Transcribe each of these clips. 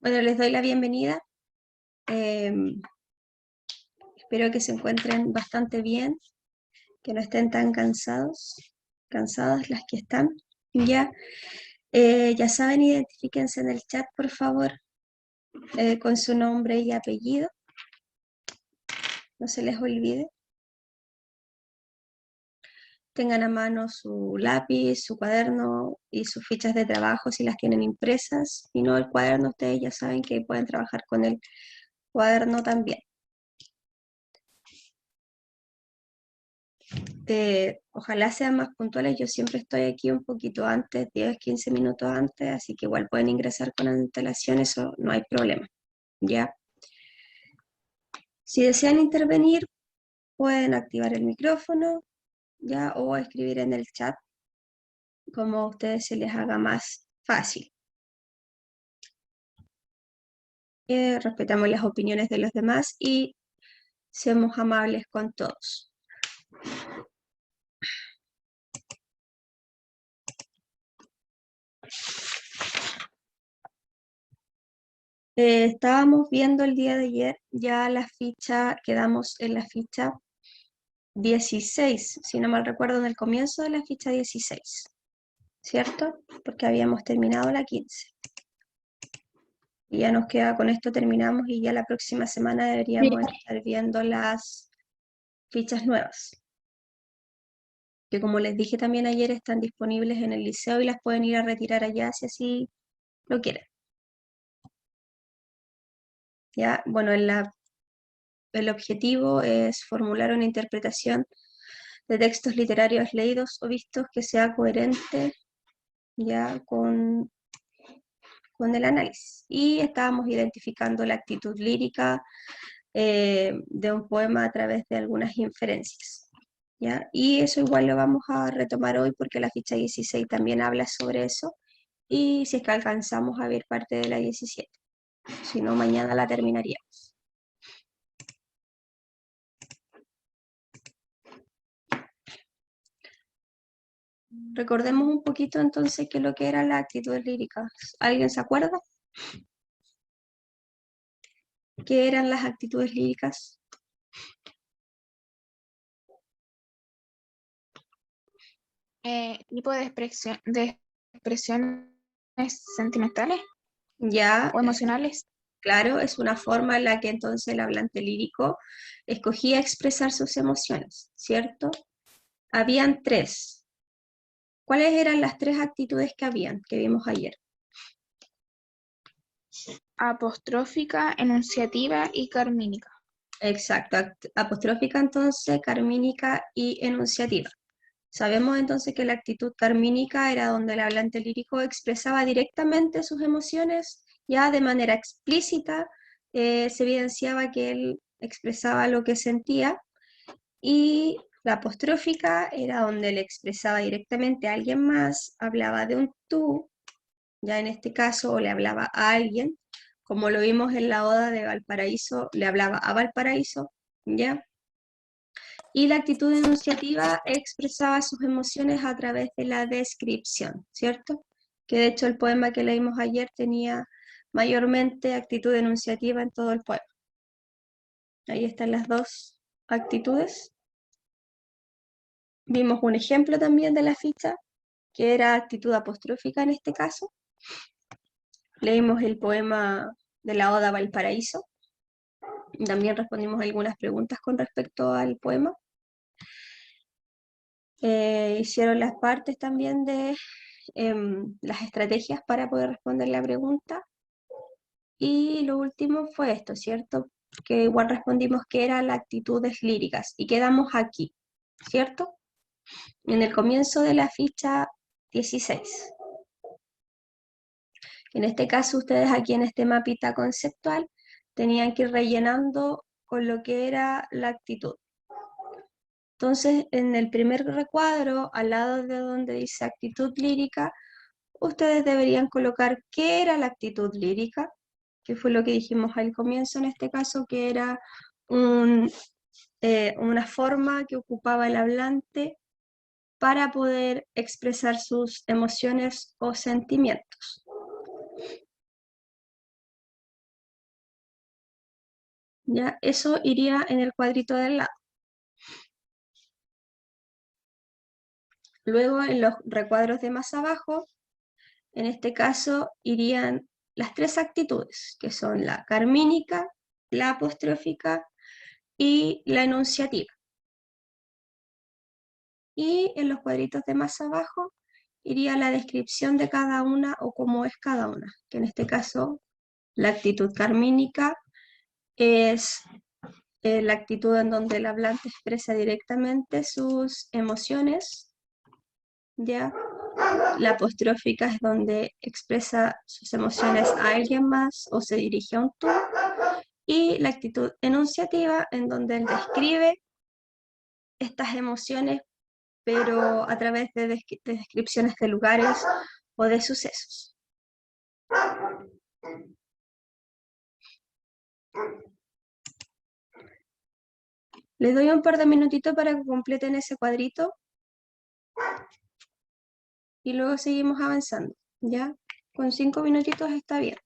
Bueno, les doy la bienvenida. Espero que se encuentren bastante bien, que no estén tan cansadas las que están. Ya, ya saben, identifíquense en el chat, por favor, con su nombre y apellido. No se les olvide. Tengan a mano su lápiz, su cuaderno y sus fichas de trabajo si las tienen impresas. Y no el cuaderno, ustedes ya saben que pueden trabajar con el cuaderno también. Ojalá sean más puntuales, yo siempre estoy aquí un poquito antes, 10, 15 minutos antes, así que igual pueden ingresar con antelación, eso no hay problema, ¿ya? Si desean intervenir, pueden activar el micrófono, ¿ya? O escribir en el chat, como a ustedes se les haga más fácil. Respetamos las opiniones de los demás y seamos amables con todos. Estábamos viendo el día de ayer ya la ficha, quedamos en la ficha 16, si no mal recuerdo, en el comienzo de la ficha 16, ¿cierto? Porque habíamos terminado la 15. Y ya nos queda, con esto terminamos y ya la próxima semana deberíamos estar viendo las fichas nuevas, que como les dije también ayer están disponibles en el liceo y las pueden ir a retirar allá si así lo quieren. Ya, bueno, el objetivo es formular una interpretación de textos literarios leídos o vistos que sea coherente ya con el análisis. Y estábamos identificando la actitud lírica de un poema a través de algunas inferencias, ¿ya? Y eso igual lo vamos a retomar hoy porque la ficha 16 también habla sobre eso, y si es que alcanzamos a ver parte de la 17, si no mañana la terminaríamos. Recordemos un poquito entonces qué es lo que eran las actitudes líricas. ¿Alguien se acuerda? ¿Qué eran las actitudes líricas? Tipo de expresiones sentimentales Ya, o emocionales. claro, es una forma en la que entonces el hablante lírico escogía expresar sus emociones, ¿cierto? Habían tres. ¿Cuáles eran las tres actitudes que vimos ayer? Apostrófica, enunciativa y carmínica. Exacto, apostrófica entonces, carmínica y enunciativa. Sabemos entonces que la actitud carmínica era donde el hablante lírico expresaba directamente sus emociones, ya de manera explícita, se evidenciaba que él expresaba lo que sentía, y la apostrófica era donde le expresaba directamente a alguien más, hablaba de un tú, ya en este caso, o le hablaba a alguien, como lo vimos en la Oda de Valparaíso, le hablaba a Valparaíso, ¿ya? Y la actitud enunciativa expresaba sus emociones a través de la descripción, ¿cierto? Que de hecho el poema que leímos ayer tenía mayormente actitud enunciativa en todo el poema. Ahí están las dos actitudes. Vimos un ejemplo también de la ficha, que era actitud apostrófica en este caso. Leímos el poema de la Oda Valparaíso. También respondimos algunas preguntas con respecto al poema. Hicieron las partes también de las estrategias para poder responder la pregunta. Y lo último fue esto, ¿cierto? Que igual respondimos que eran las actitudes líricas. Y quedamos aquí, ¿cierto? En el comienzo de la ficha 16. En este caso, ustedes aquí en este mapita conceptual tenían que ir rellenando con lo que era la actitud. Entonces, en el primer recuadro, al lado de donde dice actitud lírica, ustedes deberían colocar qué era la actitud lírica, que fue lo que dijimos al comienzo en este caso, que era una forma que ocupaba el hablante para poder expresar sus emociones o sentimientos. Ya, eso iría en el cuadrito del lado. Luego en los recuadros de más abajo, en este caso irían las tres actitudes, que son la carmínica, la apostrófica y la enunciativa. Y en los cuadritos de más abajo iría la descripción de cada una o cómo es cada una, que en este caso la actitud carmínica es la actitud en donde el hablante expresa directamente sus emociones, ¿ya? La apostrófica es donde expresa sus emociones a alguien más o se dirige a un tú, y la actitud enunciativa en donde él describe estas emociones, pero a través de descripciones de lugares o de sucesos. Les doy un par de minutitos para que completen ese cuadrito y luego seguimos avanzando, ¿ya? Con 5 minutitos está bien.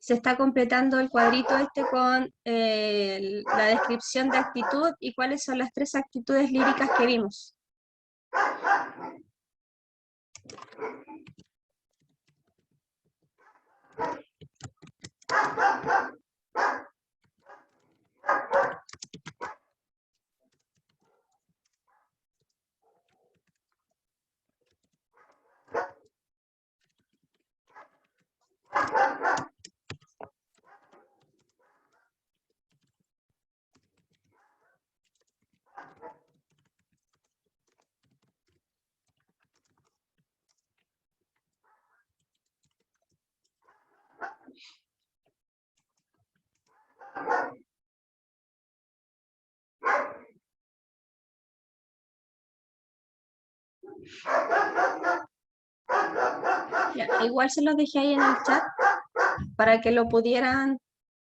Se está completando el cuadrito este con la descripción de actitud y cuáles son las tres actitudes líricas que vimos. Ya, igual se los dejé ahí en el chat para que lo pudieran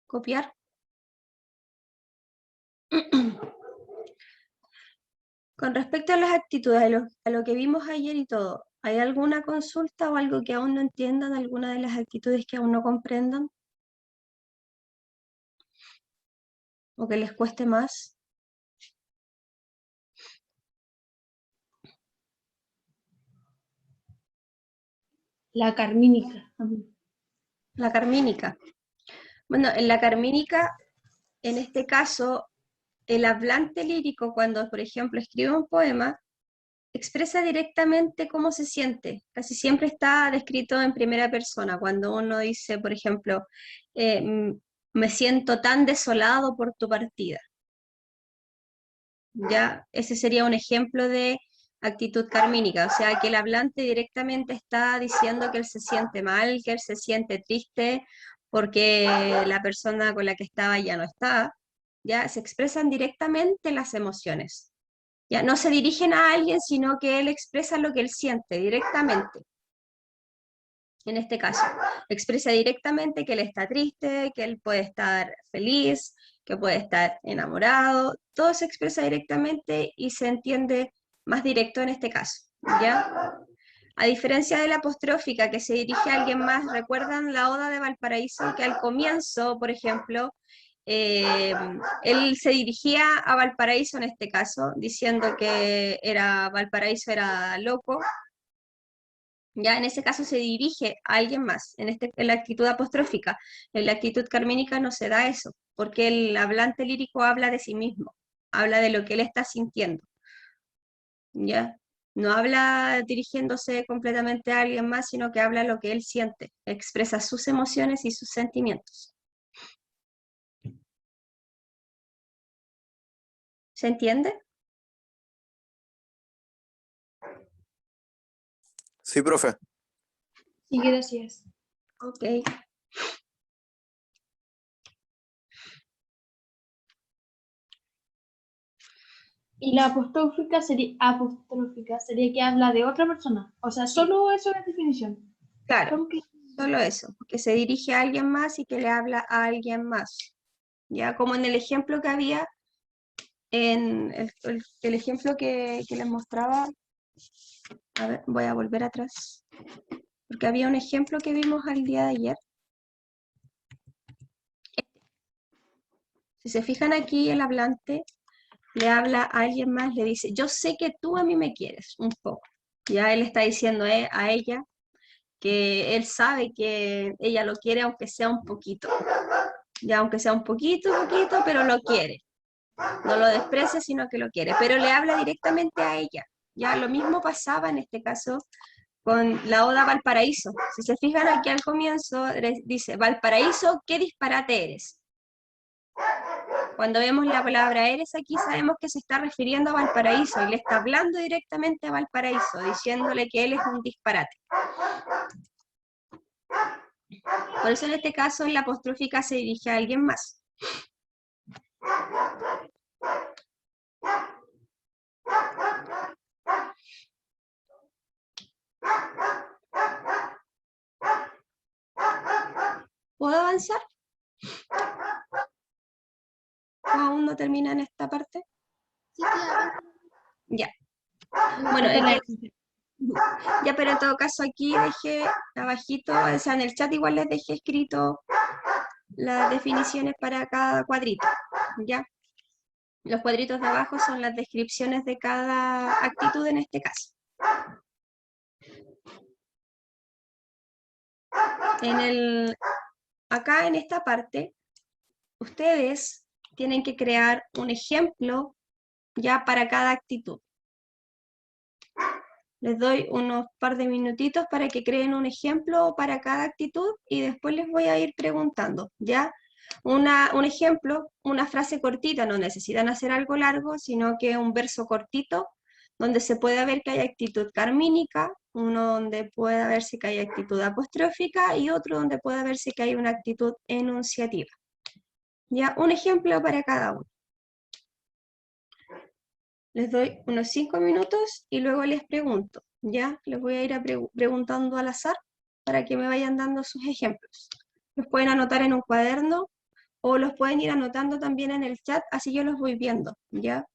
copiar. Con respecto a las actitudes, a lo que vimos ayer y todo, ¿hay alguna consulta o algo que aún no entiendan, alguna de las actitudes que aún no comprendan? ¿O que les cueste más? La carmínica. La carmínica. Bueno, en la carmínica, en este caso, el hablante lírico, cuando, por ejemplo, escribe un poema, expresa directamente cómo se siente. Casi siempre está descrito en primera persona. Cuando uno dice, por ejemplo, me siento tan desolado por tu partida. Ya, ese sería un ejemplo de actitud carmínica, o sea, que el hablante directamente está diciendo que él se siente mal, que él se siente triste porque la persona con la que estaba ya no está. Ya, se expresan directamente las emociones. Ya, no se dirigen a alguien, sino que él expresa lo que él siente directamente. En este caso, expresa directamente que él está triste, que él puede estar feliz, que puede estar enamorado, todo se expresa directamente y se entiende más directo en este caso, ¿ya? A diferencia de la apostrófica que se dirige a alguien más, ¿recuerdan la Oda de Valparaíso? Que al comienzo, por ejemplo, él se dirigía a Valparaíso en este caso, diciendo que Valparaíso era loco. Ya en ese caso se dirige a alguien más, en la actitud apostrófica. En la actitud carmínica no se da eso, porque el hablante lírico habla de sí mismo, habla de lo que él está sintiendo. ¿Ya? No habla dirigiéndose completamente a alguien más, sino que habla lo que él siente, expresa sus emociones y sus sentimientos. ¿Se entiende? Sí, profe. Sí, gracias. Ok. Y la apostrófica sería que habla de otra persona. O sea, solo eso es la definición. Claro, Solo que- solo eso, que se dirige a alguien más y que le habla a alguien más. Ya como en el ejemplo que había, en el ejemplo que les mostraba, a ver, voy a volver atrás, porque había un ejemplo que vimos al día de ayer. Si se fijan aquí, el hablante le habla a alguien más, le dice, yo sé que tú a mí me quieres, un poco. Ya él está diciendo a ella que él sabe que ella lo quiere aunque sea un poquito. Ya aunque sea un poquito, pero lo quiere. No lo desprecia, sino que lo quiere. Pero le habla directamente a ella. Ya lo mismo pasaba en este caso con la Oda Valparaíso. Si se fijan aquí al comienzo, dice, Valparaíso, ¿qué disparate eres? Cuando vemos la palabra eres aquí, sabemos que se está refiriendo a Valparaíso y le está hablando directamente a Valparaíso, diciéndole que él es un disparate. Por eso en este caso la apostrófica se dirige a alguien más. ¿Puedo avanzar? ¿O aún no termina en esta parte? Sí, tía, Ya. Bueno, Falta la- ya, pero en todo caso aquí dejé abajito, o sea, en el chat igual les dejé escrito las definiciones para cada cuadrito, ¿ya? Los cuadritos de abajo son las descripciones de cada actitud en este caso. Acá en esta parte, ustedes tienen que crear un ejemplo ya para cada actitud. Les doy unos par de minutitos para que creen un ejemplo para cada actitud y después les voy a ir preguntando, ¿ya? Un ejemplo, una frase cortita, no necesitan hacer algo largo, sino que un verso cortito, donde se pueda ver que hay actitud carmínica, uno donde pueda verse que hay actitud apostrófica y otro donde pueda verse que hay una actitud enunciativa. ¿Ya? Un ejemplo para cada uno. Les doy unos 5 minutos y luego les pregunto, ¿ya? Les voy a ir preguntando al azar para que me vayan dando sus ejemplos. Los pueden anotar en un cuaderno o los pueden ir anotando también en el chat, así yo los voy viendo, ¿ya?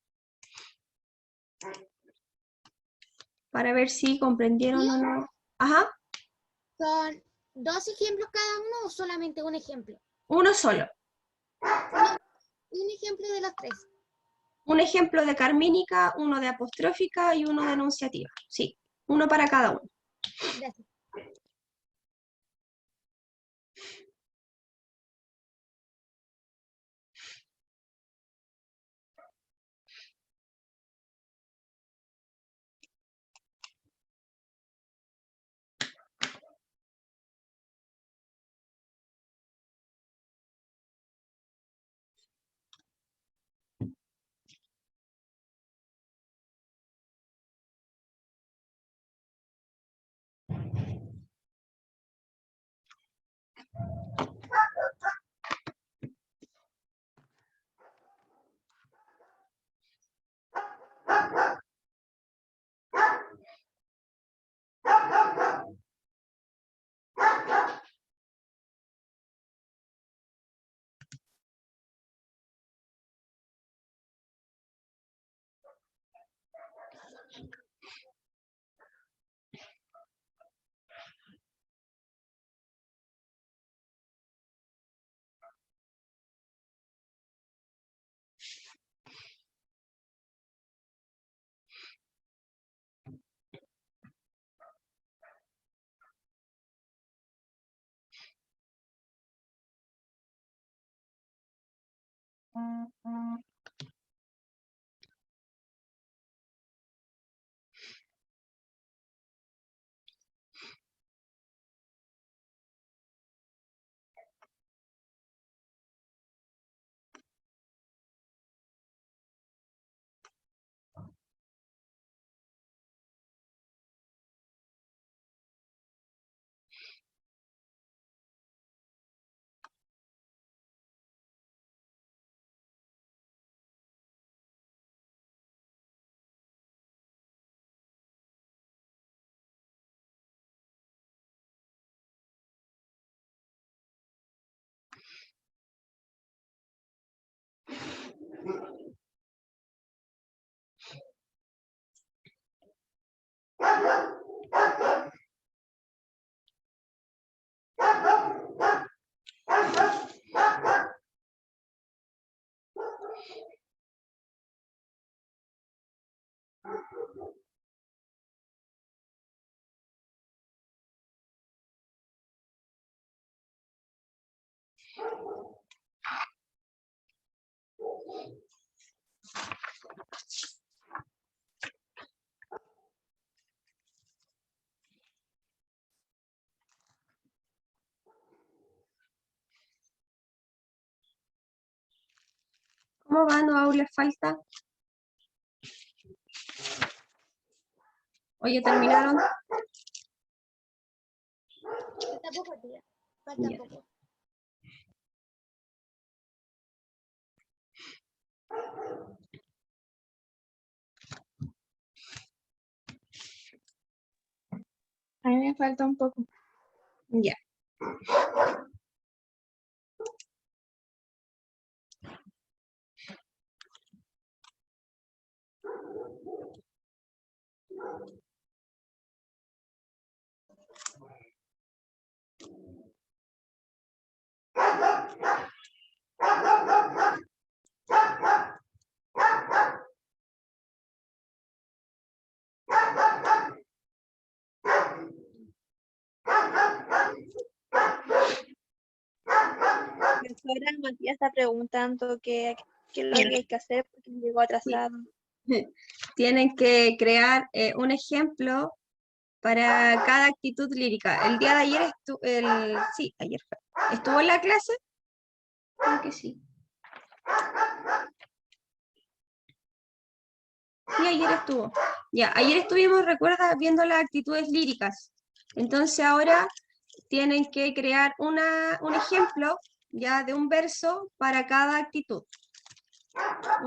Para ver si comprendieron o no. Ajá, ¿son 2 ejemplos cada uno o solamente un ejemplo? uno solo. Un ejemplo de los 3. Un ejemplo de carmínica, uno de apostrófica y uno de enunciativa. Sí, uno para cada uno. Gracias. ¿Cómo van o aún les falta? Oye, ¿terminaron? Falta poco, tía. Falta Ya. poco. A mí me falta un poco. Ya. Profesora, Matías está preguntando qué es lo que hay que hacer porque llegó atrasado. Tienen que crear un ejemplo para cada actitud lírica. El día de ayer sí, ayer fue. ¿Estuvo en la clase? Creo que sí. Sí, ayer estuvo. Ya, ayer estuvimos, recuerda, viendo las actitudes líricas. Entonces ahora tienen que crear un ejemplo ya de un verso para cada actitud.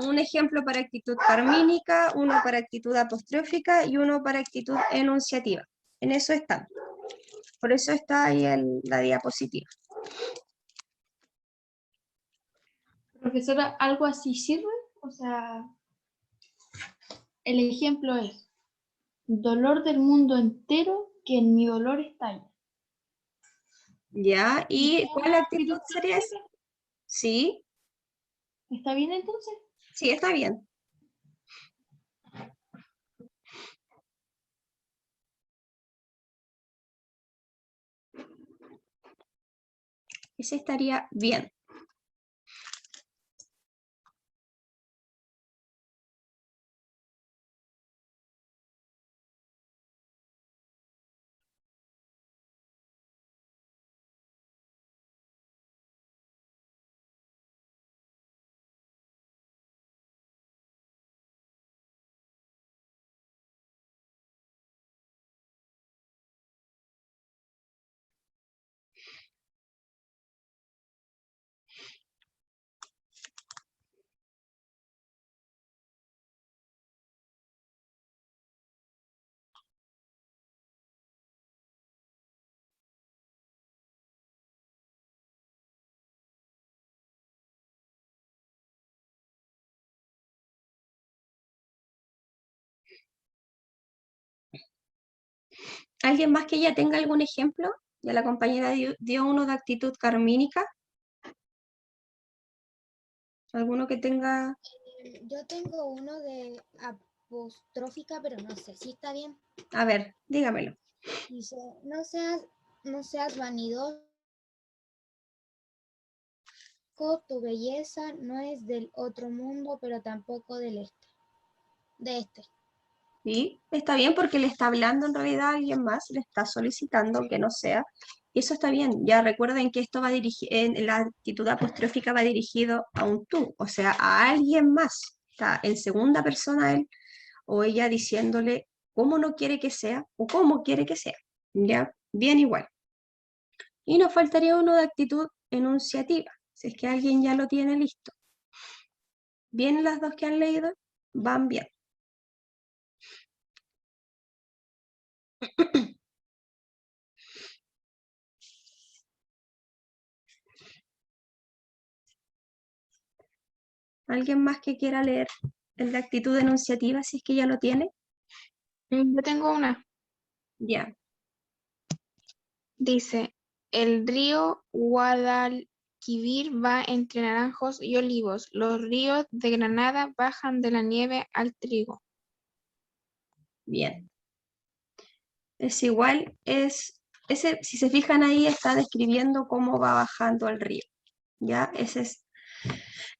Un ejemplo para actitud carmínica, uno para actitud apostrófica y uno para actitud enunciativa. En eso están. Por eso está ahí la diapositiva. Profesora, ¿algo así sirve? O sea, el ejemplo es dolor del mundo entero que en mi dolor estalla. ¿Ya? ¿Y cuál actitud sería esa? Sí, ¿Está bien entonces? sí, está bien. Ese estaría bien. ¿Alguien más que ya tenga algún ejemplo? Ya la compañera dio uno de actitud carmínica. ¿Alguno que tenga? Yo tengo uno de apostrófica, pero no sé si está bien. A ver, dígamelo. Dice, no seas vanidoso conozco tu belleza, no es del otro mundo, pero tampoco del este. De este. ¿Sí? Está bien porque le está hablando en realidad a alguien más, le está solicitando que no sea. Y eso está bien. Ya recuerden que esto va dirigido, la actitud apostrófica va dirigido a un tú, o sea, a alguien más. Está en segunda persona él o ella diciéndole cómo no quiere que sea o cómo quiere que sea. ¿Ya? Bien igual. Y nos faltaría uno de actitud enunciativa, si es que alguien ya lo tiene listo. Bien, las dos que han leído van bien. ¿Alguien más que quiera leer el de actitud enunciativa, si es que ya lo tiene? Yo tengo una. Ya. Dice, el río Guadalquivir va entre naranjos y olivos. Los ríos de Granada bajan de la nieve al trigo. Bien. Es igual, si se fijan ahí, está describiendo cómo va bajando el río. ¿Ya?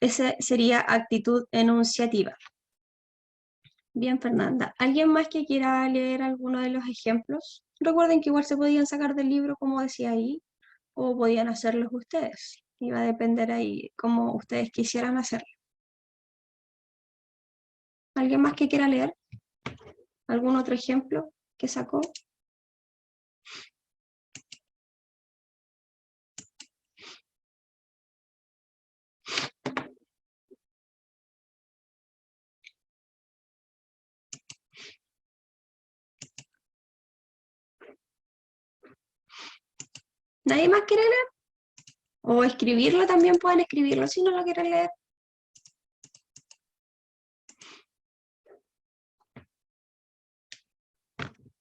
Ese sería actitud enunciativa. Bien, Fernanda. ¿Alguien más que quiera leer alguno de los ejemplos? Recuerden que igual se podían sacar del libro, como decía ahí, o podían hacerlos ustedes. Iba a depender ahí cómo ustedes quisieran hacerlo. ¿Alguien más que quiera leer? ¿Algún otro ejemplo que sacó? ¿Nadie más quiere leer? O escribirlo también pueden escribirlo si no lo quieren leer.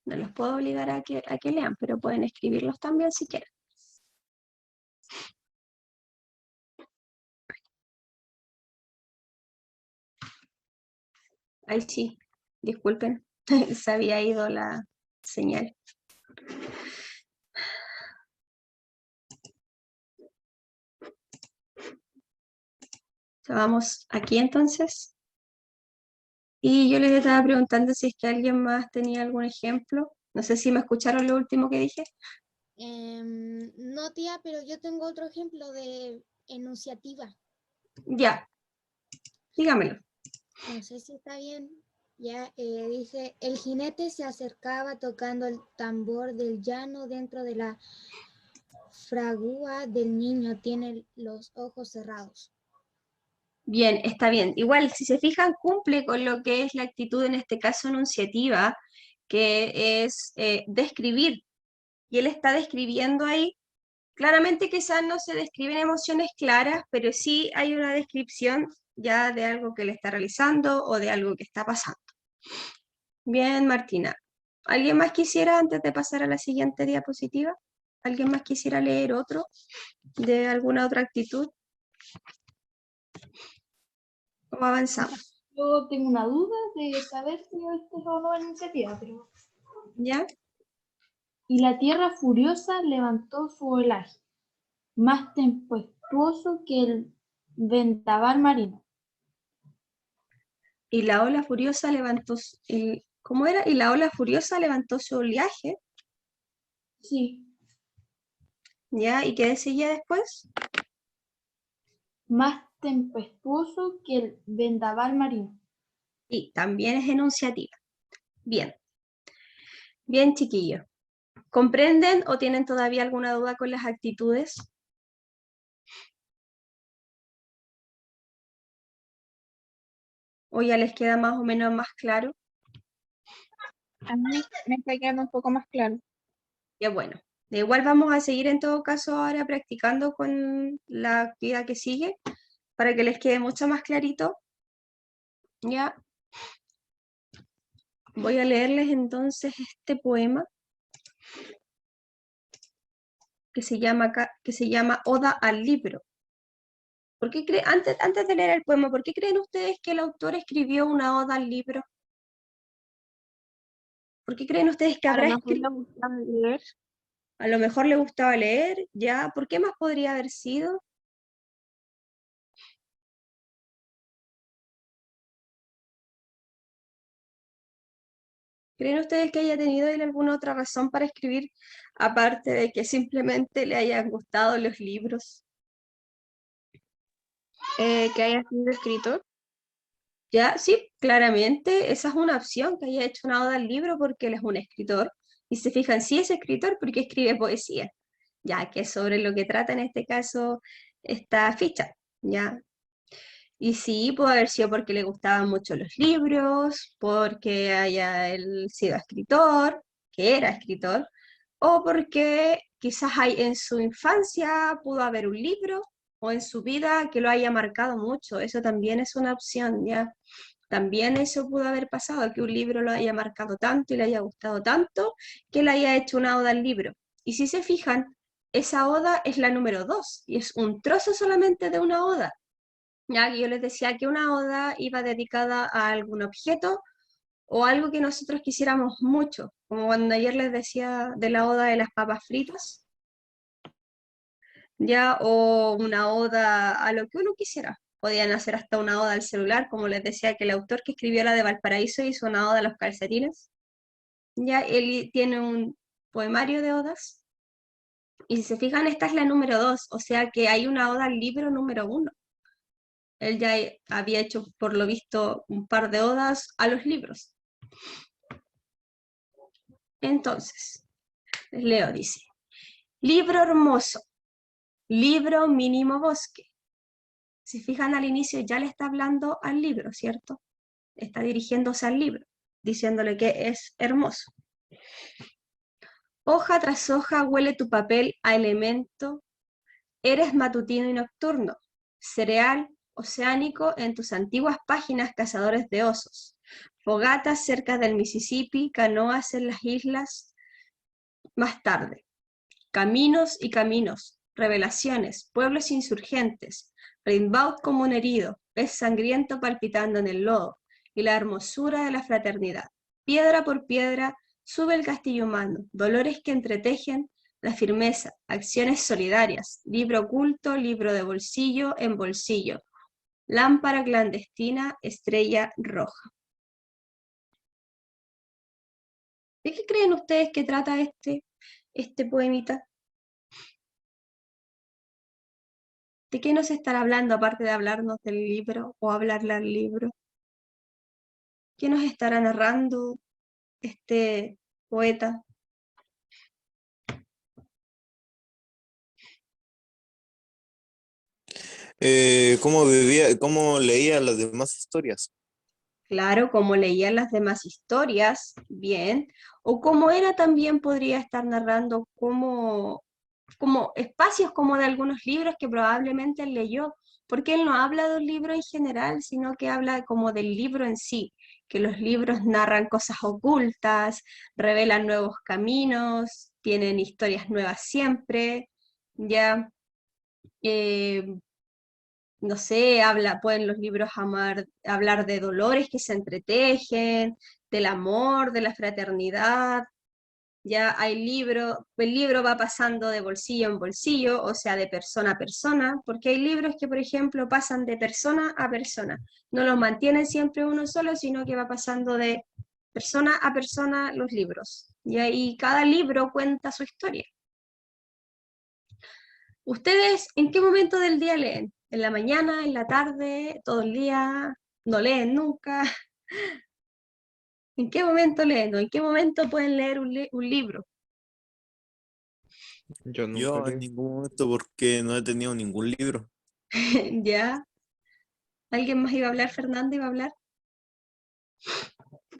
No los puedo obligar a que lean, pero pueden escribirlos también si quieren. Ay, sí, disculpen, se había ido la señal. Vamos aquí entonces. Y yo les estaba preguntando si es que alguien más tenía algún ejemplo. No sé si me escucharon lo último que dije. No, tía, pero yo tengo otro ejemplo de enunciativa. Ya, dígamelo. No sé si está bien. Ya dice, el jinete se acercaba tocando el tambor del llano dentro de la fragua del niño. Tiene los ojos cerrados. Bien, está bien. Igual, si se fijan, cumple con lo que es la actitud, en este caso enunciativa, que es describir. Y él está describiendo ahí. Claramente quizás no se describen emociones claras, pero sí hay una descripción ya de algo que le está realizando o de algo que está pasando. Bien, Martina. ¿Alguien más quisiera, antes de pasar a la siguiente diapositiva? ¿Alguien más quisiera leer otro de alguna otra actitud? ¿O avanzamos? Yo tengo una duda de saber si esto es o no iniciativa, pero... ¿Ya? Y la tierra furiosa levantó su olaje, más tempestuoso que el vendaval marino. Y la ola furiosa levantó, ¿cómo era? Y la ola furiosa levantó su oleaje, Sí, ¿ya? ¿Y qué decía después? más tempestuoso que el vendaval marino. Y también es enunciativa. Bien. Bien, chiquillos. ¿Comprenden o tienen todavía alguna duda con las actitudes? ¿O ya les queda más o menos más claro? A mí me está quedando un poco más claro. Ya bueno. Igual vamos a seguir en todo caso ahora practicando con la actividad que sigue para que les quede mucho más clarito. Ya. Voy a leerles entonces este poema que se llama Oda al libro. ¿Por qué antes de leer el poema, ¿por qué creen ustedes que el autor escribió una oda al libro? ¿Por qué creen ustedes que A lo habrá mejor escrito? le gustaba leer. A lo mejor le gustaba leer, ¿ya? ¿Por qué más podría haber sido? ¿Creen ustedes que haya tenido él alguna otra razón para escribir, aparte de que simplemente le hayan gustado los libros? Que haya sido escritor. Ya, sí, claramente esa es una opción, que haya hecho una oda al libro porque él es un escritor. Y se fijan, sí es escritor porque escribe poesía, ya que es sobre lo que trata en este caso esta ficha, ¿ya? Y sí, puede haber sido porque le gustaban mucho los libros, porque haya él sido escritor, que era escritor, o porque quizás hay, en su infancia pudo haber un libro, o en su vida que lo haya marcado mucho. Eso también es una opción, ¿ya? También eso pudo haber pasado, que un libro lo haya marcado tanto y le haya gustado tanto, que le haya hecho una oda al libro. Y si se fijan, esa oda es la número 2, y es un trozo solamente de una oda. Ya que yo les decía que una oda iba dedicada a algún objeto o algo que nosotros quisiéramos mucho, como cuando ayer les decía de la oda de las papas fritas, ya, o una oda a lo que uno quisiera. Podían hacer hasta una oda al celular, como les decía que el autor que escribió la de Valparaíso hizo una oda a los calcetines. Ya, él tiene un poemario de odas. Y si se fijan, esta es la número 2, o sea que hay una oda al libro número 1. Él ya había hecho, por lo visto, un par de odas a los libros. Entonces, les leo, dice, libro hermoso, libro mínimo bosque. Si fijan al inicio, ya le está hablando al libro, ¿cierto? Está dirigiéndose al libro, diciéndole que es hermoso. Hoja tras hoja huele tu papel a elemento, eres matutino y nocturno, cereal oceánico en tus antiguas páginas cazadores de osos, fogatas cerca del Mississippi, canoas en las islas más tarde, caminos y caminos, revelaciones, pueblos insurgentes, Rimbaud como un herido, pez sangriento palpitando en el lodo, y la hermosura de la fraternidad. Piedra por piedra sube el castillo humano, dolores que entretejen la firmeza, acciones solidarias, libro oculto, libro de bolsillo en bolsillo, lámpara clandestina, estrella roja. ¿De qué creen ustedes que trata este poemita? ¿De qué nos estará hablando aparte de hablarnos del libro o hablarle al libro? ¿Qué nos estará narrando este poeta? Cómo leía las demás historias. Claro, como leía las demás historias, bien, o como era también podría estar narrando como espacios como de algunos libros que probablemente él leyó, porque él no habla de un libro en general, sino que habla como del libro en sí, que los libros narran cosas ocultas, revelan nuevos caminos, tienen historias nuevas siempre, ya. eh, no sé, pueden los libros hablar de dolores que se entretejen, del amor, de la fraternidad. Ya hay el libro va pasando de bolsillo en bolsillo, o sea, de persona a persona, porque hay libros que, por ejemplo, pasan de persona a persona. No los mantienen siempre uno solo, sino que va pasando de persona a persona los libros. Y ahí cada libro cuenta su historia. ¿Ustedes en qué momento del día leen? ¿En la mañana, en la tarde, todo el día? ¿No leen nunca? ¿En qué momento leen? ¿O en qué momento pueden leer un libro? Yo nunca Yo en leo. ningún momento porque no he tenido ningún libro. ¿Ya? ¿Alguien más iba a hablar? ¿Fernando iba a hablar?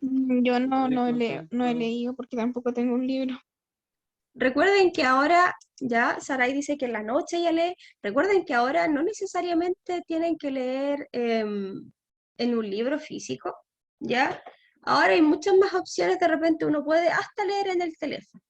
Yo no he leído porque tampoco tengo un libro. Recuerden que ahora, ya Sarai dice que en la noche ya lee, recuerden que ahora no necesariamente tienen que leer en un libro físico, ¿ya? Ahora hay muchas más opciones, de repente uno puede hasta leer en el teléfono.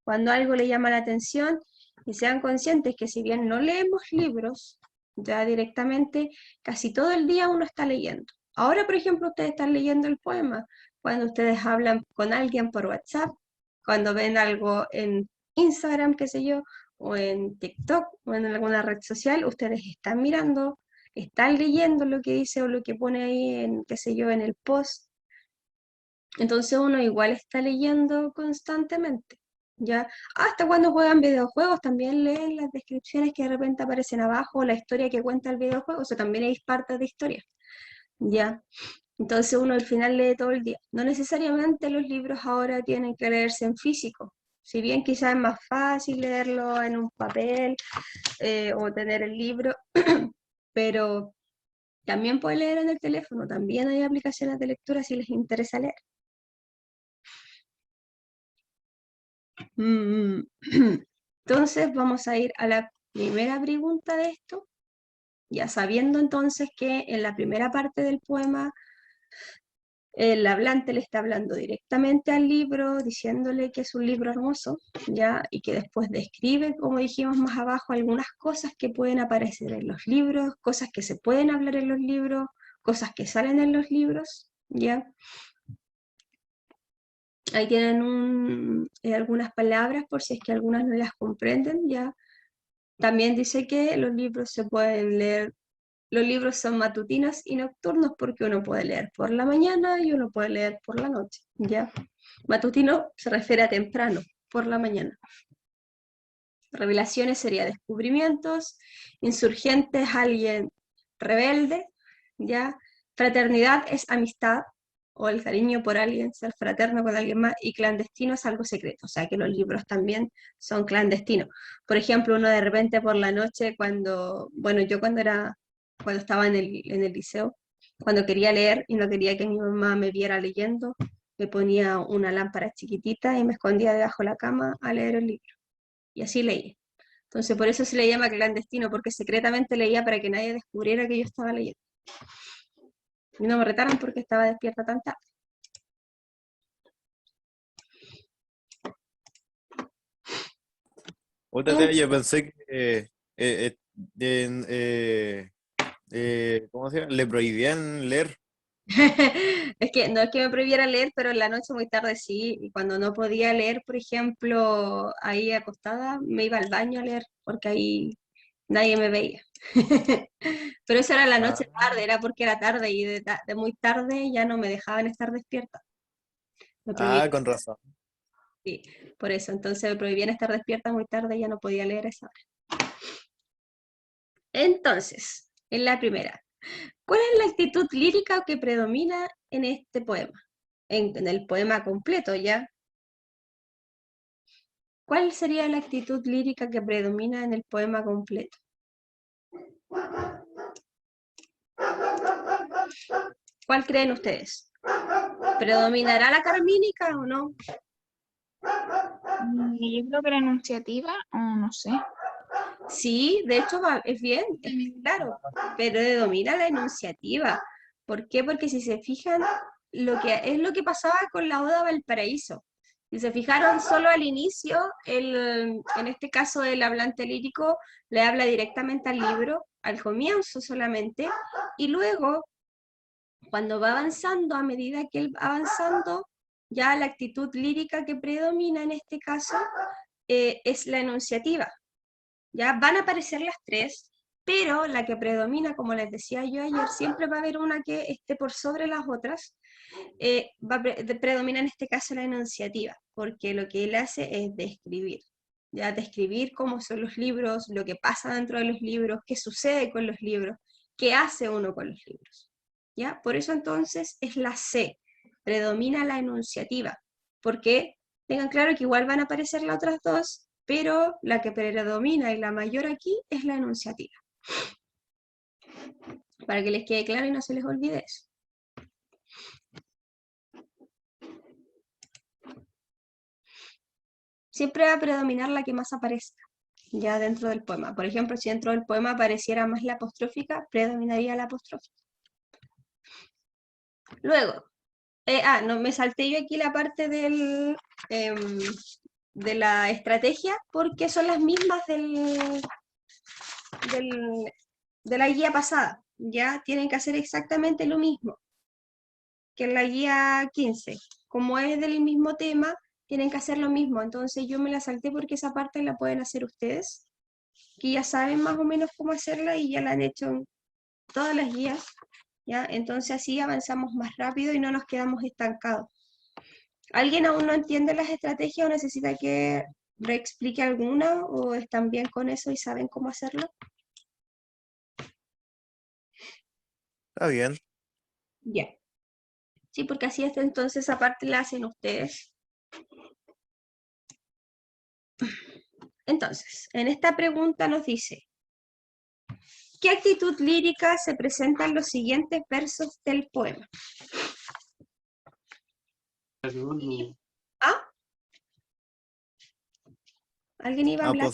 Cuando algo le llama la atención y sean conscientes que si bien no leemos libros, ya directamente casi todo el día uno está leyendo. Ahora, por ejemplo, ustedes están leyendo el poema, cuando ustedes hablan con alguien por WhatsApp, cuando ven algo en Instagram, qué sé yo, o en TikTok, o en alguna red social, ustedes están mirando, están leyendo lo que dice o lo que pone ahí en, qué sé yo, en el post. Entonces uno igual está leyendo constantemente, ¿ya? Hasta cuando juegan videojuegos también leen las descripciones que de repente aparecen abajo, o la historia que cuenta el videojuego, o sea, también hay partes de historia, ¿ya? Entonces uno al final lee todo el día. No necesariamente los libros ahora tienen que leerse en físico, si bien quizás es más fácil leerlo en un papel o tener el libro, pero también pueden leer en el teléfono, también hay aplicaciones de lectura si les interesa leer. Entonces vamos a ir a la primera pregunta de esto, ya sabiendo entonces que en la primera parte del poema el hablante le está hablando directamente al libro, diciéndole que es un libro hermoso, ya, y que después describe, como dijimos más abajo, algunas cosas que pueden aparecer en los libros, cosas que se pueden hablar en los libros, cosas que salen en los libros, ya. Ahí tienen algunas palabras por si es que algunas no las comprenden, ya. También dice que los libros se pueden leer, los libros son matutinos y nocturnos porque uno puede leer por la mañana y uno puede leer por la noche, ¿ya? Matutino se refiere a temprano, por la mañana. Revelaciones sería descubrimientos, insurgente es alguien rebelde, ¿ya? Fraternidad es amistad, o el cariño por alguien, ser fraterno con alguien más, y clandestino es algo secreto, o sea que los libros también son clandestinos. Por ejemplo, uno de repente por la noche cuando, bueno, yo cuando estaba en el liceo, cuando quería leer y no quería que mi mamá me viera leyendo, me ponía una lámpara chiquitita y me escondía debajo de la cama a leer el libro. Y así leía. Entonces por eso se le llama clandestino, porque secretamente leía para que nadie descubriera que yo estaba leyendo. Y no me retaron porque estaba despierta tan tarde. Otra vez yo pensé que ¿cómo se llama? Le prohibían leer. Es que no es que me prohibiera leer, pero en la noche muy tarde sí, y cuando no podía leer, por ejemplo, ahí acostada, me iba al baño a leer, porque ahí nadie me veía. Pero eso era la noche Ah, tarde, era porque era tarde, y de muy tarde ya no me dejaban estar despierta. Me prohibían, con razón. sí, por eso, entonces me prohibían estar despierta muy tarde y ya no podía leer a esa hora. Entonces, en la primera, ¿cuál es la actitud lírica que predomina en este poema? En el poema completo, ¿ya? ¿Cuál sería la actitud lírica que predomina en el poema completo? ¿Cuál creen ustedes? ¿Predominará la carmínica o no? Yo creo que la enunciativa, o no sé. Sí, de hecho es bien, es claro, pero predomina la enunciativa. ¿Por qué? Porque si se fijan, es lo que pasaba con la Oda Valparaíso. Si se fijaron solo al inicio, en este caso el hablante lírico le habla directamente al libro, al comienzo solamente, y luego, cuando va avanzando, a medida que él va avanzando, ya la actitud lírica que predomina en este caso es la enunciativa. Ya van a aparecer las tres, pero la que predomina, como les decía yo ayer, siempre va a haber una que esté por sobre las otras. Predomina en este caso la enunciativa, porque lo que él hace es describir, ya describir cómo son los libros, lo que pasa dentro de los libros, qué sucede con los libros, qué hace uno con los libros. ¿Ya? Por eso entonces es la C, predomina la enunciativa, porque tengan claro que igual van a aparecer las otras dos, pero la que predomina y la mayor aquí es la enunciativa. Para que les quede claro y no se les olvide eso. Siempre va a predominar la que más aparezca, ya dentro del poema. Por ejemplo, si dentro del poema apareciera más la apostrófica, predominaría la apostrófica. Luego, no, me salté yo aquí la parte de la estrategia, porque son las mismas de la guía pasada. Ya tienen que hacer exactamente lo mismo que en la guía 15. Como es del mismo tema, tienen que hacer lo mismo. Entonces yo me la salté porque esa parte la pueden hacer ustedes, que ya saben más o menos cómo hacerla y ya la han hecho en todas las guías. ¿Ya? Entonces así avanzamos más rápido y no nos quedamos estancados. ¿Alguien aún no entiende las estrategias o necesita que reexplique alguna o están bien con eso y saben cómo hacerlo? Está bien. Ya. Sí, porque así es, entonces aparte la hacen ustedes. Entonces, en esta pregunta nos dice, ¿qué actitud lírica se presenta en los siguientes versos del poema? ¿Ah? ¿Alguien iba a hablar?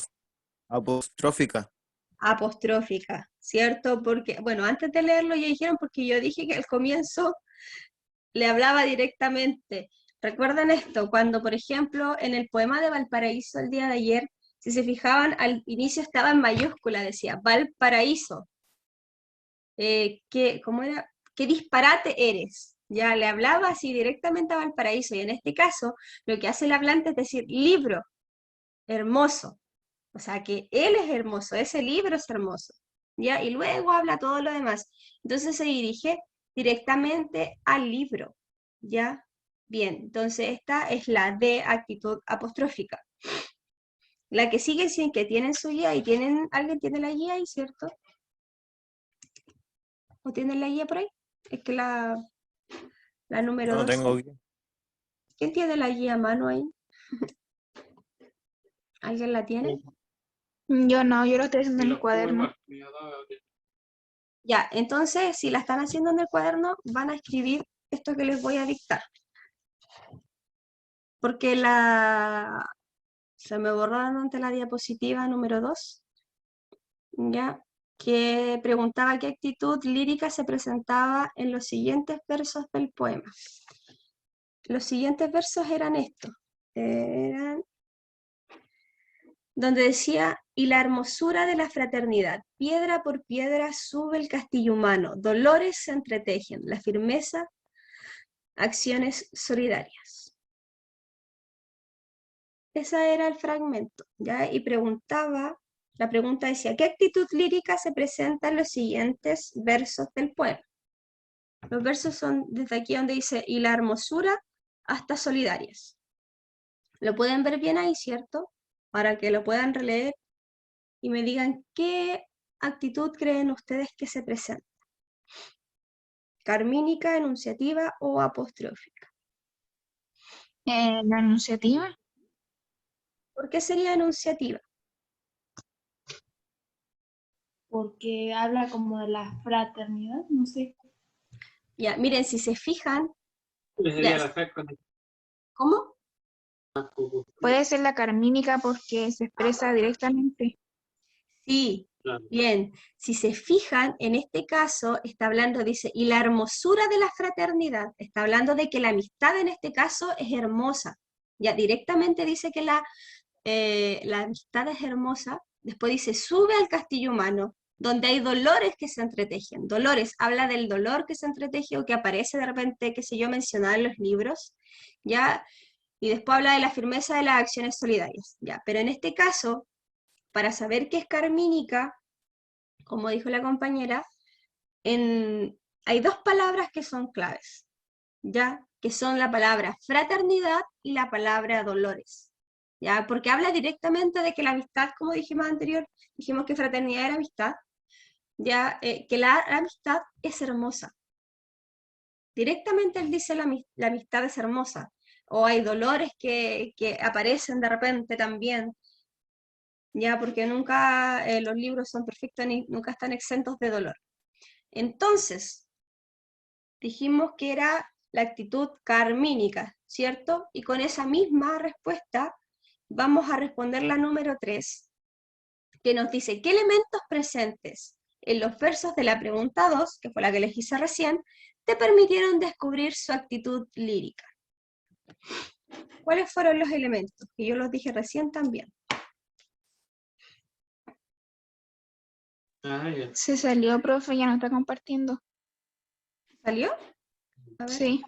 Apostrófica. Apostrófica, ¿cierto? Porque, bueno, antes de leerlo ya dijeron, porque yo dije que al comienzo le hablaba directamente. ¿Recuerdan esto? Cuando, por ejemplo, en el poema de Valparaíso el día de ayer, si se fijaban, al inicio estaba en mayúscula, decía, Valparaíso. ¿Cómo era? ¿Qué disparate eres? Ya le hablaba así directamente a Valparaíso, y en este caso, lo que hace el hablante es decir, libro, hermoso. O sea, que él es hermoso, ese libro es hermoso, ¿ya? Y luego habla todo lo demás. Entonces se dirige directamente al libro, ¿ya? Bien, entonces esta es la de actitud apostrófica. La que sigue sin que tienen su guía y tienen, ¿alguien tiene la guía ahí, cierto? ¿O tienen la guía por ahí? Es que la número No 2. tengo guía. ¿Quién tiene la guía a mano ahí? ¿Alguien la tiene? Yo no, yo lo estoy haciendo en el cuaderno. Ya, entonces, si la están haciendo en el cuaderno, van a escribir esto que les voy a dictar. Porque se me borraron ante la diapositiva número 2, ya, que preguntaba qué actitud lírica se presentaba en los siguientes versos del poema. Los siguientes versos eran estos. Eran donde decía, y la hermosura de la fraternidad, piedra por piedra sube el castillo humano, dolores se entretejen, la firmeza, acciones solidarias. Ese era el fragmento, ¿ya? Y la pregunta decía, ¿qué actitud lírica se presenta en los siguientes versos del poema? Los versos son desde aquí donde dice, y la hermosura hasta solidarias. Lo pueden ver bien ahí, ¿cierto? Para que lo puedan releer y me digan qué actitud creen ustedes que se presenta. Carmínica, enunciativa o apostrófica. La enunciativa. ¿Por qué sería enunciativa? Porque habla como de la fraternidad, no sé. Ya, miren, si se fijan... Ya, ¿cómo? Puede ser la carmínica porque se expresa directamente. Sí, bien. Si se fijan, en este caso está hablando, dice, y la hermosura de la fraternidad. Está hablando de que la amistad en este caso es hermosa. Ya directamente dice que la amistad es hermosa. Después dice, sube al castillo humano, donde hay dolores que se entretejen. Dolores, habla del dolor que se entreteje o que aparece de repente, qué sé yo, mencionado en los libros. Ya, y después habla de la firmeza de las acciones solidarias. Ya, pero en este caso, para saber qué es carmínica, como dijo la compañera, hay dos palabras que son claves, ¿ya? Que son la palabra fraternidad y la palabra dolores, ¿ya? Porque habla directamente de que la amistad, como dijimos anterior, dijimos que fraternidad era amistad, ¿ya? Que la amistad es hermosa. Directamente él dice la amistad es hermosa, o hay dolores que aparecen de repente también, ya, porque nunca los libros son perfectos ni nunca están exentos de dolor. Entonces, dijimos que era la actitud carmínica, ¿cierto? Y con esa misma respuesta vamos a responder la número 3, que nos dice, ¿qué elementos presentes en los versos de la pregunta 2, que fue la que les hice recién, te permitieron descubrir su actitud lírica? ¿Cuáles fueron los elementos? Que yo los dije recién también. Se salió, profe, ya no está compartiendo. ¿Salió? A ver. Sí.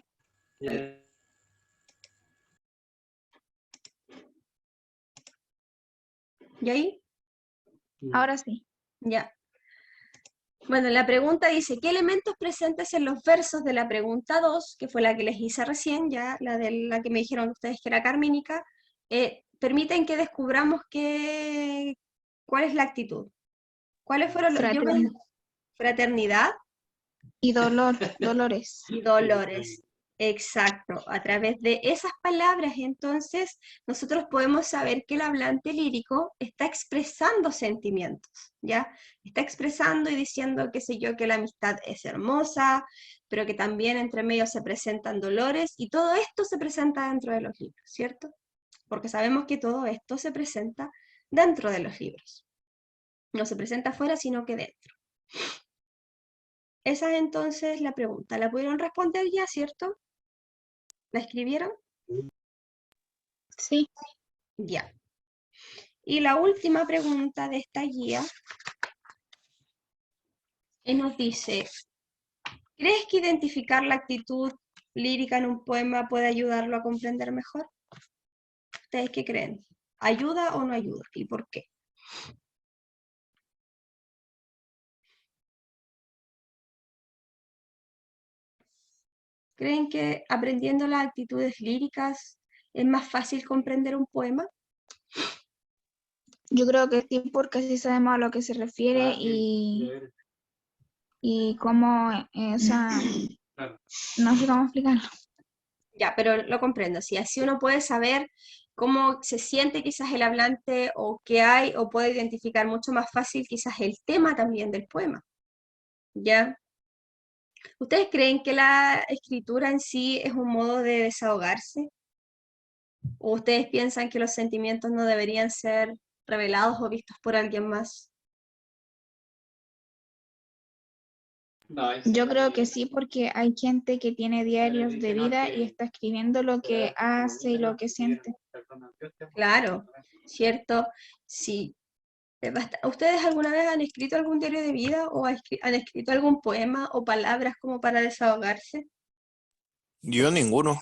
¿Y ahí? Ahora sí. Ya. Bueno, la pregunta dice, ¿qué elementos presentes en los versos de la pregunta 2, que fue la que les hice recién, ya la de la que me dijeron ustedes que era carmínica, permiten que descubramos cuál es la actitud? ¿Cuáles fueron los... Fraternidad Y dolores. y dolores. Exacto. A través de esas palabras, entonces, nosotros podemos saber que el hablante lírico está expresando sentimientos, ¿ya? Está expresando y diciendo, qué sé yo, que la amistad es hermosa, pero que también entre medio se presentan dolores, y todo esto se presenta dentro de los libros, ¿cierto? Porque sabemos que todo esto se presenta dentro de los libros. No se presenta afuera, sino que dentro. Esa es entonces la pregunta. ¿La pudieron responder ya, cierto? ¿La escribieron? Sí. Ya. Y la última pregunta de esta guía nos dice, ¿crees que identificar la actitud lírica en un poema puede ayudarlo a comprender mejor? ¿Ustedes qué creen? ¿Ayuda o no ayuda? ¿Y por qué? ¿Creen que aprendiendo las actitudes líricas es más fácil comprender un poema? Yo creo que sí, porque así sabemos a lo que se refiere y cómo, o sea, no sé cómo explicarlo. Ya, pero lo comprendo. Si así uno puede saber cómo se siente quizás el hablante o qué hay, o puede identificar mucho más fácil quizás el tema también del poema. ¿Ya? ¿Ustedes creen que la escritura en sí es un modo de desahogarse? ¿O ustedes piensan que los sentimientos no deberían ser revelados o vistos por alguien más? Yo creo que sí, porque hay gente que tiene diarios de vida y está escribiendo lo que hace y lo que siente. Claro, ¿cierto? Sí. ¿Ustedes alguna vez han escrito algún diario de vida o han escrito algún poema o palabras como para desahogarse? Yo ninguno.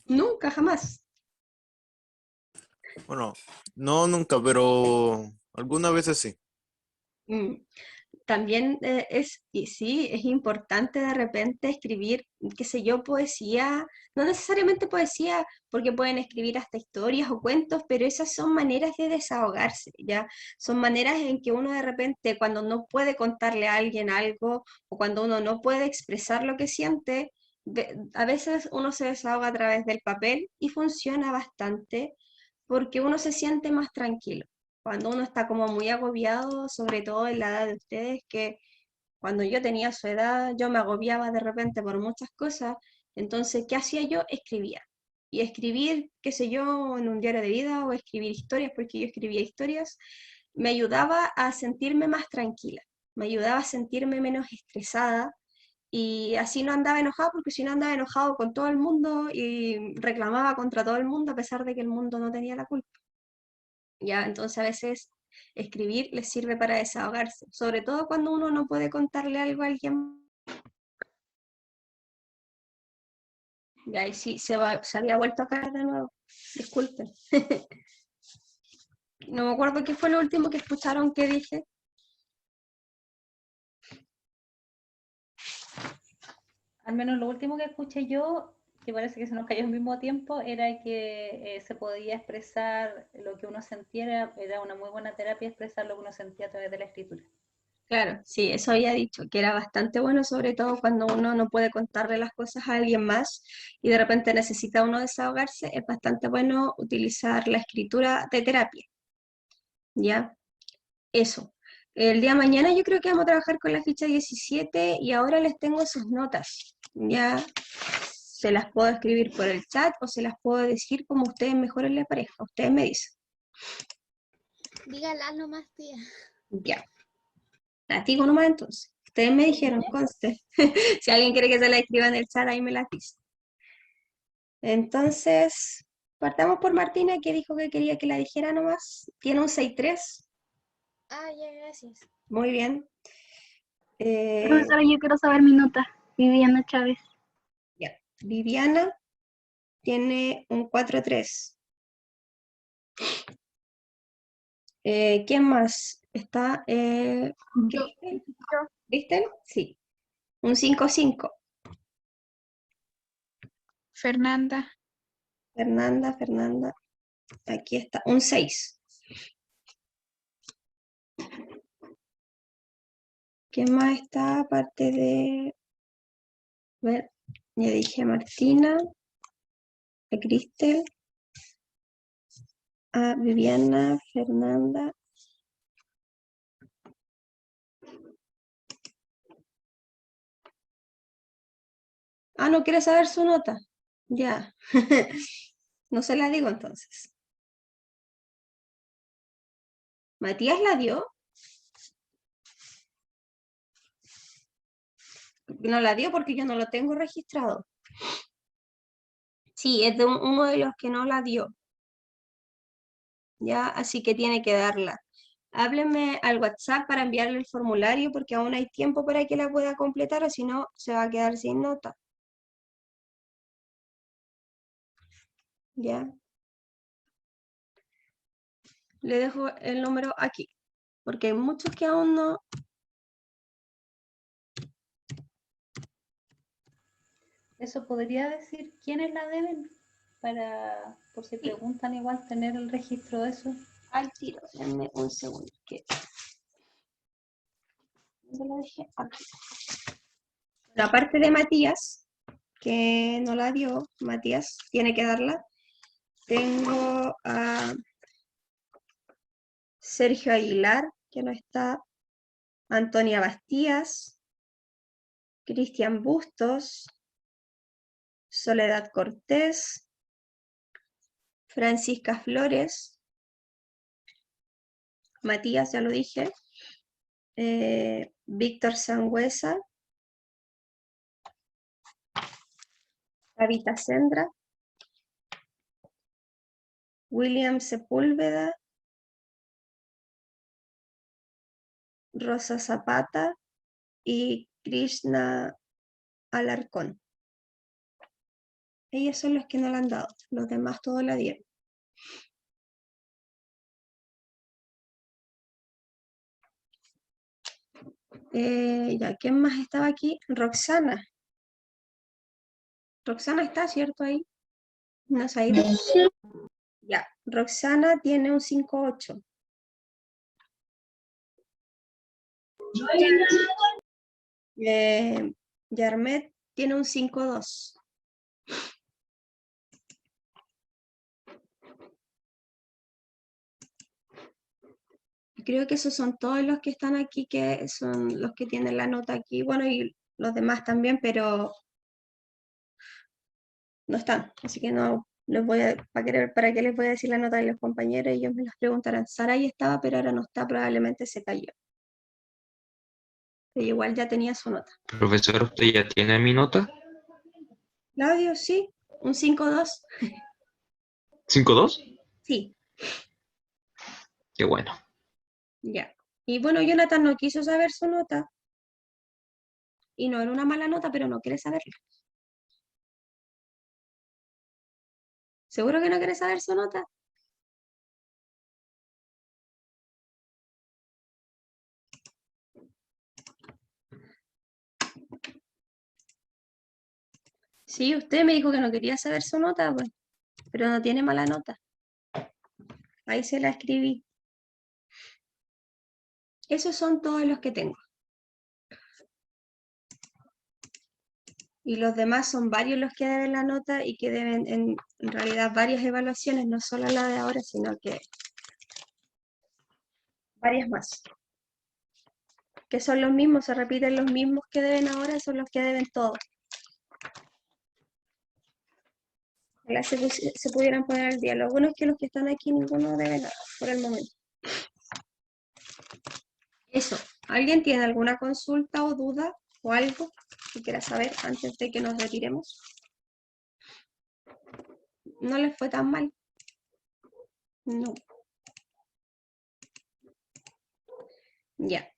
Nunca, jamás. Bueno, no nunca, pero algunas veces sí. Mm, También y sí, es importante de repente escribir, qué sé yo, poesía, no necesariamente poesía, porque pueden escribir hasta historias o cuentos, pero esas son maneras de desahogarse, ¿ya? Son maneras en que uno de repente, cuando no puede contarle a alguien algo, o cuando uno no puede expresar lo que siente, a veces uno se desahoga a través del papel y funciona bastante porque uno se siente más tranquilo. Cuando uno está como muy agobiado, sobre todo en la edad de ustedes, que cuando yo tenía su edad, yo me agobiaba de repente por muchas cosas, entonces, ¿qué hacía yo? Escribía. Y escribir, qué sé yo, en un diario de vida o escribir historias, porque yo escribía historias, me ayudaba a sentirme más tranquila, me ayudaba a sentirme menos estresada y así no andaba enojado, porque si no andaba enojado con todo el mundo y reclamaba contra todo el mundo a pesar de que el mundo no tenía la culpa. ¿Ya? Entonces a veces escribir les sirve para desahogarse, sobre todo cuando uno no puede contarle algo a alguien. Y ahí sí se había vuelto a caer de nuevo. Disculpen. No me acuerdo qué fue lo último que escucharon que dije. Al menos lo último que escuché yo, que parece que se nos cayó al mismo tiempo, era que se podía expresar lo que uno sentía, era una muy buena terapia expresar lo que uno sentía a través de la escritura. Claro, sí, eso había dicho, que era bastante bueno, sobre todo cuando uno no puede contarle las cosas a alguien más y de repente necesita uno desahogarse, es bastante bueno utilizar la escritura de terapia. ¿Ya? Eso. El día de mañana yo creo que vamos a trabajar con la ficha 17 y ahora les tengo sus notas. Ya se las puedo escribir por el chat o se las puedo decir como ustedes mejor les parezca. Ustedes me dicen. Dígala nomás, tía. Ya. La digo nomás entonces. Ustedes me dijeron, conste. Si alguien quiere que se la escriba en el chat, ahí me la dice. Entonces, partamos por Martina, que dijo que quería que la dijera nomás. Tiene un 6-3. Ah, ya, gracias. Muy bien. Profesora, yo quiero saber mi nota. Viviana Chávez. Ya. Viviana tiene un 4-3. ¿Quién más? Está Yo. ¿Cristel? Sí. Un 5-5. Fernanda. Fernanda. Aquí está. Un 6. ¿Qué más está aparte de... A ver, ya dije a Martina, a Cristel, a Viviana, Fernanda. Ah, ¿no quiere saber su nota? Ya. No se la digo entonces. ¿Matías la dio? No la dio porque yo no lo tengo registrado. Sí, es de uno de los que no la dio. Ya, así que tiene que darla. Hábleme al WhatsApp para enviarle el formulario porque aún hay tiempo para que la pueda completar o si no, se va a quedar sin nota. Ya. Le dejo el número aquí, porque hay muchos que aún no... ¿Eso podría decir quiénes la deben? Para, por si preguntan, igual tener el registro de eso. Al tiro, denme un segundo. ¿Dónde lo dejé? Aquí. La parte de Matías, que no la dio, Matías tiene que darla. Tengo a Sergio Aguilar, que no está, Antonia Bastías, Cristian Bustos, Soledad Cortés, Francisca Flores, Matías, ya lo dije, Víctor Sangüesa, Tabita Sendra, William Sepúlveda, Rosa Zapata y Krishna Alarcón. Ellos son los que no la han dado, los demás todos la dieron. Ya, ¿quién más estaba aquí? Roxana. Roxana está, ¿cierto? Ahí. ¿No se ha ido? Sí. Ya, Roxana tiene un 5-8. Yarmet tiene un 5-2. Creo que esos son todos los que están aquí, que son los que tienen la nota aquí. Bueno, y los demás también, pero no están. Así que no les voy a, ¿para qué les voy a decir la nota de los compañeros? Ellos me las preguntarán. Saray estaba, pero ahora no está, probablemente se cayó. Pero igual ya tenía su nota. Profesor, ¿usted ya tiene mi nota? Claudio, sí, un 5-2. ¿5-2? Sí, Qué bueno. ya. Y bueno, Jonathan no quiso saber su nota. Y no era una mala nota, pero no quiere saberla. ¿Seguro que no quiere saber su nota? Sí, usted me dijo que no quería saber su nota, pues, pero no tiene mala nota. Ahí se la escribí. Esos son todos los que tengo. Y los demás son varios los que deben la nota y que deben en realidad varias evaluaciones, no solo la de ahora, sino que varias más. Que son los mismos, se repiten los mismos que deben ahora, son los que deben todos. Ojalá se pudieran poner al día. Lo bueno es que los que están aquí ninguno debe nada por el momento. Eso. ¿Alguien tiene alguna consulta o duda o algo que quiera saber antes de que nos retiremos? ¿No les fue tan mal? No. Ya.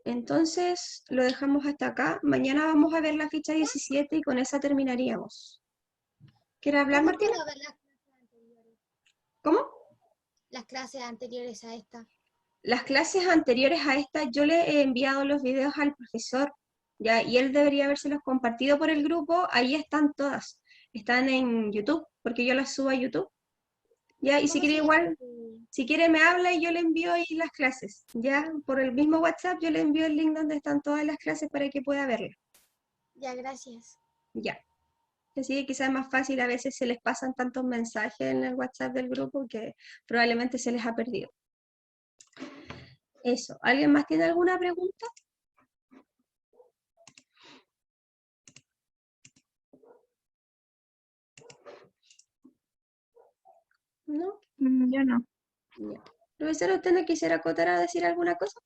Entonces lo dejamos hasta acá. Mañana vamos a ver la ficha 17 y con esa terminaríamos. ¿Quiere hablar, ¿Cómo Martina? puedo ver las clases anteriores? ¿Cómo? Las clases anteriores a esta. las clases anteriores a esta yo le he enviado los videos al profesor, ¿ya? Y él debería habérselos compartido por el grupo, ahí están todas, están en YouTube, porque yo las subo a YouTube, ¿ya? Y si ¿Cómo quiere se llama igual, si quiere me habla y yo le envío ahí las clases, ¿ya? Por el mismo WhatsApp yo le envío el link donde están todas las clases para que pueda verlas, Ya, gracias. ¿ya? Así que quizás es más fácil, a veces se les pasan tantos mensajes en el WhatsApp del grupo que probablemente se les ha perdido. Eso, ¿alguien más tiene alguna pregunta? ¿No? Yo no. Ya. Profesora, ¿usted no quisiera acotar a decir alguna cosa?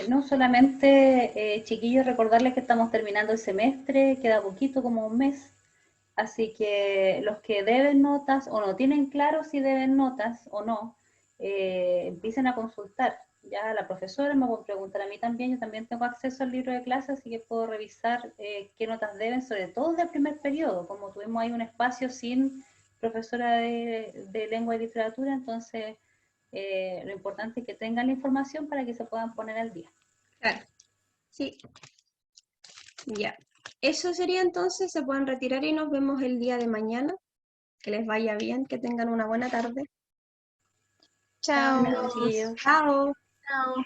No, solamente, chiquillos, recordarles que estamos terminando el semestre, queda poquito, como un mes, así que los que deben notas o no tienen claro si deben notas o no, empiecen a consultar. Ya la profesora me puede preguntar a mí también, yo también tengo acceso al libro de clases, así que puedo revisar qué notas deben, sobre todo del primer periodo, como tuvimos ahí un espacio sin profesora de lengua y literatura, entonces lo importante es que tengan la información para que se puedan poner al día. Claro, sí. Ya. Eso sería entonces, se pueden retirar y nos vemos el día de mañana. Que les vaya bien, que tengan una buena tarde. Chao. Chao, chiquillos. Chao. Chao.